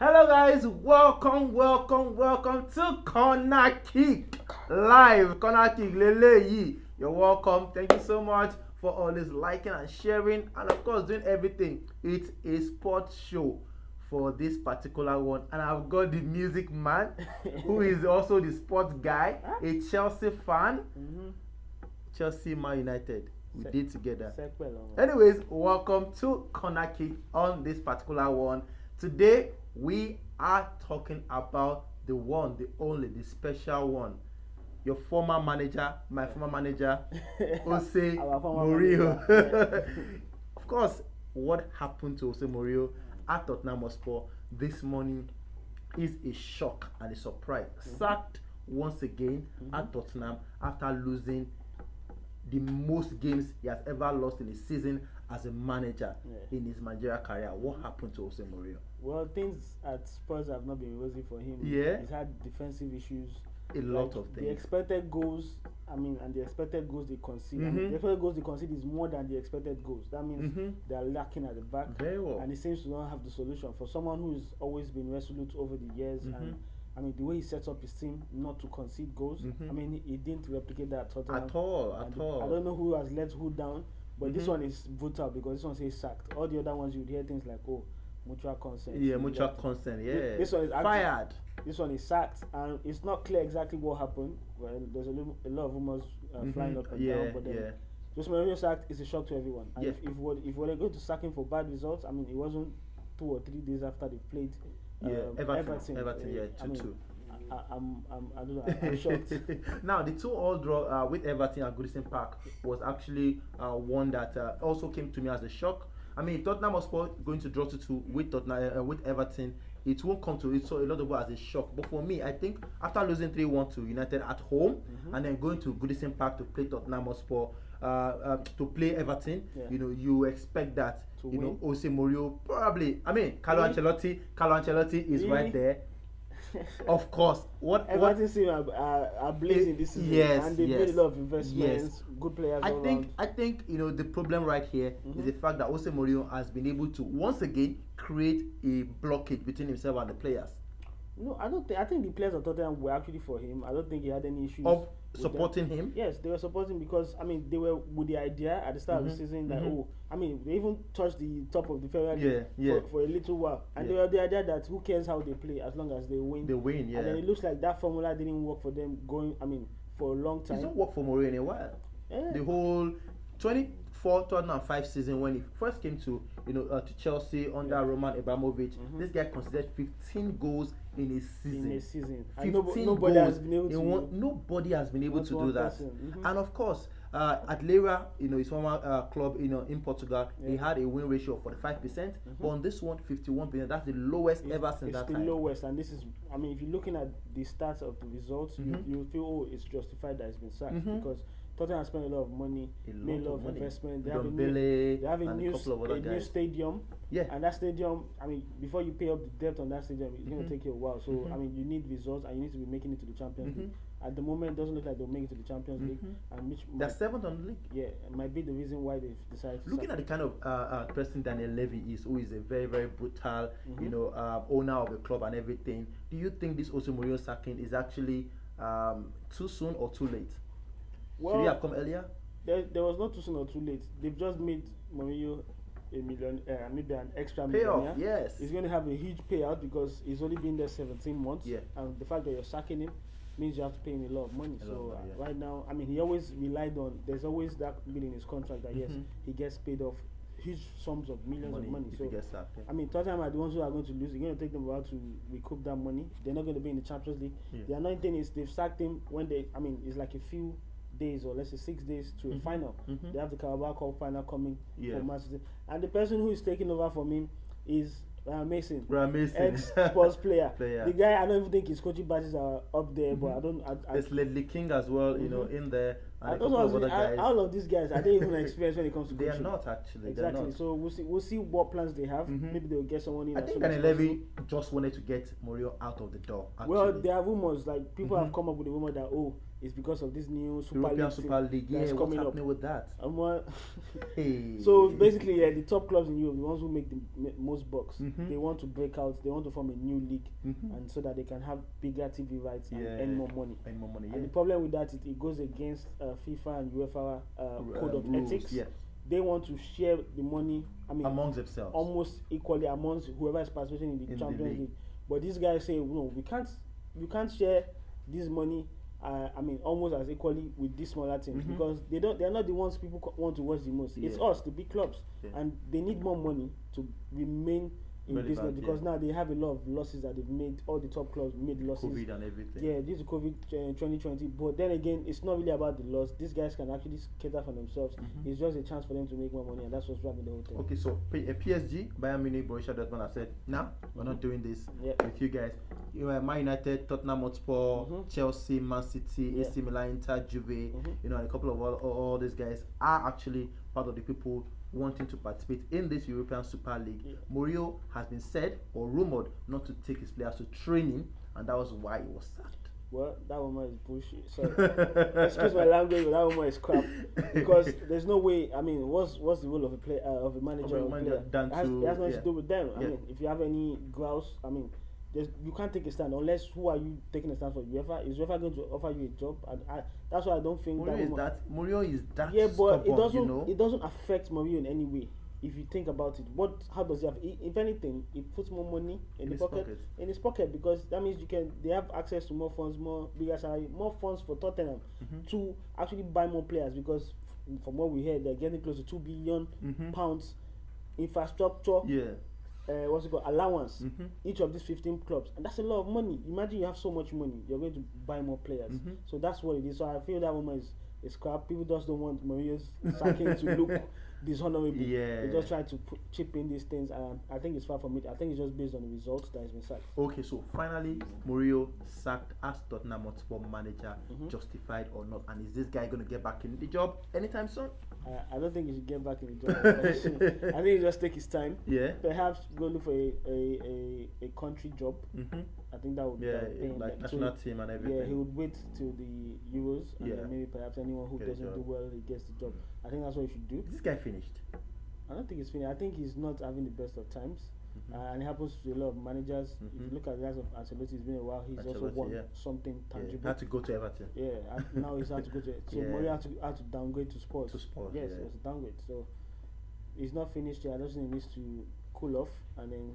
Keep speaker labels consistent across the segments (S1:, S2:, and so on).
S1: Hello guys, welcome to Corner Kick Live. Corner Kick Lele. You're welcome. Thank you so much for always liking and sharing and of course doing everything. It's a sports show for this particular one, and I've got the music man who is also the sports guy, a Chelsea fan. Chelsea Man United. We did together. Anyways, welcome to Corner Kick on this particular one. Today we are talking about the one, the only, the special one. Your former manager, my former manager, Jose Mourinho. Of course, what happened to Jose Mourinho at Tottenham Hotspur this morning is a shock and a surprise. Sacked once again at Tottenham after losing the most games he has ever lost in a season as a manager in his managerial career. What happened to Jose Mourinho?
S2: Well, things at Spurs have not been rosy for him.
S1: Yeah.
S2: He's had defensive issues.
S1: A lot of things.
S2: The expected goals, and the expected goals they concede. The expected goals they concede is more than the expected goals. That means they are lacking at the back.
S1: Very well.
S2: And he seems to not have the solution. For someone who's always been resolute over the years, and the way he sets up his team not to concede goals, he didn't replicate that at Tottenham.
S1: At all.
S2: I don't know who has let who down, but this one is brutal because this one says sacked. All the other ones you'd hear things like, mutual consent.
S1: Yeah, mutual consent. Yeah.
S2: This one is
S1: fired.
S2: This one is sacked, and it's not clear exactly what happened. Well, there's a lot of rumors flying up and down, but then just Mourinho sacked is a shock to everyone. And if we're going to sack him for bad results, it wasn't 2 or 3 days after they played. Everton,
S1: 2-2.
S2: I don't know. I'm shocked.
S1: Now the 2-2 draw with Everton at Goodison Park was actually one that also came to me as a shock. If Tottenham Hotspur going to draw 2-2 with Tottenham with Everton, it won't come to it. So a lot of people as a shock. But for me, I think after losing 3-1 to United at home and then going to Goodison Park to play Tottenham Hotspur, to play Everton, you expect that Jose Mourinho probably. Carlo Ancelotti is right there. Of course,
S2: Everton team are blazing this season, and they made a lot of investments, good players.
S1: I think the problem right here is the fact that Jose Mourinho has been able to once again create a blockage between himself and the players.
S2: No, I don't think. I think the players of Tottenham were actually for him. I don't think he had any issues
S1: of supporting him.
S2: Yes, they were supporting because they were with the idea at the start of the season that they even touched the top of the Premier League for a little while, and they were the idea that who cares how they play as long as they win.
S1: They win, yeah.
S2: And then it looks like that formula didn't work for them for a long time.
S1: It didn't work for Mourinho in a while. Yeah. The whole 2004-2005 season when he first came to to Chelsea under Roman Abramovich, this guy conceded 15 goals in a season. 15
S2: nobody
S1: goals
S2: has been able to.
S1: Nobody has been able to do that. And of course, at Leira, his former club, in Portugal, he had a win ratio of 45%. But on this one, 51%. That's the lowest ever since that time.
S2: It's the lowest, and this is. If you're looking at the stats of the results, you feel it's justified that it's been sacked because Tottenham spent a lot of money, made a lot of investment. They have a new stadium. Yeah. And that stadium, before you pay up the debt on that stadium, it's going to take you a while. So, you need results and you need to be making it to the Champions League. At the moment, it doesn't look like they'll make it to the Champions League. And
S1: they're 7th on the league.
S2: Yeah, it might be the reason why they've decided to
S1: looking at the kind of person Daniel Levy is, who is a very, very brutal, owner of the club and everything. Do you think this Jose Mourinho sacking is actually too soon or too late?
S2: Well,
S1: should he have come earlier?
S2: There was not too soon or too late. They've just made Mourinho maybe an extra
S1: payoff. Yes,
S2: he's going to have a huge payout because he's only been there 17 months. Yeah, and the fact that you're sacking him means you have to pay him a lot of money. Right now, he always relied on. There's always that bit in his contract that yes, he gets paid off huge sums of millions of money. So Tottenham are the ones who are going to lose. It's going to take them a while to recoup that money. They're not going to be in the Champions League. Yeah. The annoying thing is they've sacked him when it's like a few days or let's say 6 days to a final. They have the Carabao Cup final coming for Man City, and the person who is taking over from him is Mason, ex-Spurs player. The guy, I don't even think his coaching badges are up there, but I don't.
S1: There's Ledley King as well, in there. And
S2: all of these guys, are they even experienced when it comes to coaching?
S1: They are not actually.
S2: Exactly. So we'll see what plans they have. Maybe they'll get someone in.
S1: I think Daniel Levy just wanted to get Mourinho out of the door. Actually.
S2: Well, there are rumors, like people have come up with a rumor that is because of this new
S1: European Super League. Yeah, what's happening with that?
S2: Hey. So basically, the top clubs in Europe, the ones who make the most bucks, they want to break out. They want to form a new league, and so that they can have bigger TV rights and earn more money. And the problem with that is it goes against FIFA and UEFA code of
S1: rules,
S2: ethics. Yeah. They want to share the money. I mean,
S1: amongst themselves,
S2: almost equally amongst whoever is participating in the Champions League. But these guys say, no, we can't share this money. I mean, almost as equally with these smaller teams because they're not the ones people want to watch the most. It's us, the big clubs, and they need more money to remain in business because now they have a lot of losses that they've made. All the top clubs made losses.
S1: COVID and everything.
S2: Yeah, this is COVID 2020. But then again, it's not really about the loss. These guys can actually cater for themselves. It's just a chance for them to make more money, and that's what's driving the whole thing.
S1: Okay, so PSG, Bayern Munich, Borussia Dortmund have said, nah, we're not doing this with you guys. You are Man United, Tottenham Hotspur, Chelsea, Man City, AC Milan, Inter, Juve. You know, and a couple of all these guys are actually part of the people wanting to participate in this European Super League. Mourinho has been said or rumored not to take his players to training, and that was why he was sacked.
S2: Well, that woman is bullshit. Sorry, excuse my language, but that woman is crap. Because there's no way. I mean, what's the role of a player, of a manager, or player? It has nothing to do with them. I mean, if you have any grouse, I mean, you can't take a stand unless who are you taking a stand for? UEFA? Is UEFA going to offer you a job? And that's why I don't think
S1: Mourinho is that.
S2: Yeah, but
S1: stubborn,
S2: it doesn't affect Mourinho in any way. If you think about it, how does he have? If anything, it puts more money in his pocket because that means they have access to more funds, more bigger salary, more funds for Tottenham to actually buy more players because from what we heard, they're getting close to £2 billion infrastructure. What's it called? Allowance. Each of these 15 clubs, and that's a lot of money. Imagine you have so much money, you're going to buy more players. So that's what it is. So I feel that woman is crap. People just don't want Mourinho's sacking to look dishonorable. They just try to chip in these things, and I think it's far from it. I think it's just based on the results that has been sacked.
S1: Okay, so finally, Mourinho sacked as Tottenham Hotspur manager, justified or not? And is this guy going to get back in the job anytime soon?
S2: I don't think he should get back in the job. I think he just take his time. Perhaps go look for a country job. I think that would be
S1: like national team and everything.
S2: Yeah, he would wait till the Euros and then maybe perhaps anyone who doesn't do well, he gets the job. I think that's what he should do.
S1: Is this guy finished?
S2: I don't think he's finished. I think he's not having the best of times. And it happens to a lot of managers. If you look at the guys of Ancelotti, it's been a while. He's also won something tangible.
S1: Had to go to Everton.
S2: Now he's had to go to. So Mourinho had to downgrade to Spurs. Yes, it was a downgrade. So he's not finished yet. I just think he needs to cool off and then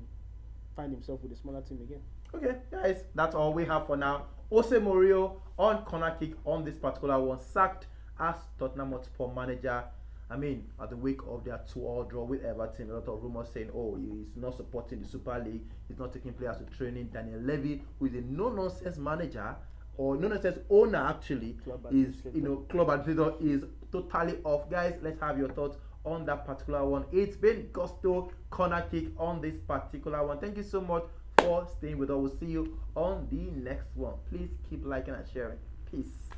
S2: find himself with a smaller team again. Okay, guys, that's all we have for now. Jose Mourinho on corner kick on this particular one, sacked as Tottenham Hotspur manager. I mean, at the wake of their 2-2 draw with Everton, a lot of rumors saying, oh, he's not supporting the Super League, he's not taking players to training. Daniel Levy, who is a no-nonsense manager, or no-nonsense owner actually, club administrator, is totally off. Guys, let's have your thoughts on that particular one. It's been Gusto corner kick on this particular one. Thank you so much for staying with us. We'll see you on the next one. Please keep liking and sharing. Peace.